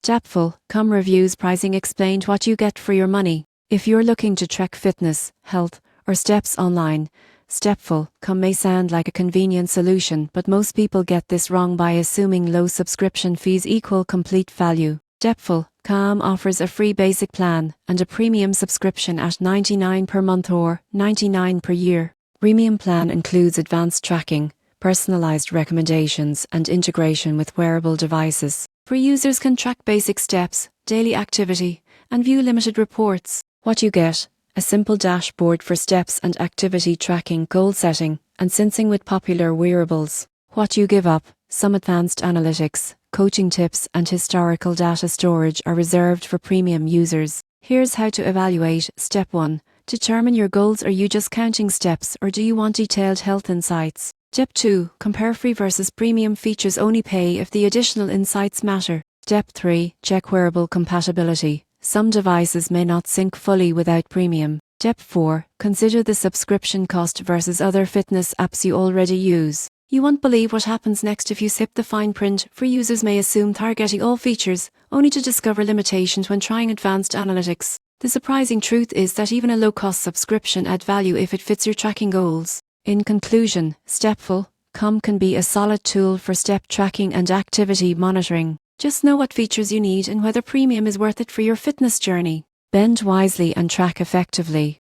Stepfulcom reviews pricing explained what you get for your money. If you're looking to track fitness, health, or steps online, Stepfulcom may sound like a convenient solution, but most people get this wrong by assuming low subscription fees equal complete value. Stepfulcom offers a free basic plan and a premium subscription at $99 per month or $99 per year. Premium plan includes advanced tracking, personalized recommendations, and integration with wearable devices. Free users can track basic steps, daily activity, and view limited reports. What you get: a simple dashboard for steps and activity tracking, goal setting, and syncing with popular wearables. What you give up: some advanced analytics, coaching tips, and historical data storage are reserved for premium users. Here's how to evaluate. Step 1. Determine your goals. Are you just counting steps, or do you want detailed health insights? Step 2. Compare free versus premium features. Only pay if the additional insights matter. Step 3. Check wearable compatibility. Some devices may not sync fully without premium. Step 4. Consider the subscription cost versus other fitness apps you already use. You won't believe what happens next if you skip the fine print. Free users may assume they're getting all features, only to discover limitations when trying advanced analytics. The surprising truth is that even a low-cost subscription adds value if it fits your tracking goals. In conclusion, Stepfulcom can be a solid tool for step tracking and activity monitoring. Just know what features you need and whether premium is worth it for your fitness journey. Bend wisely and track effectively.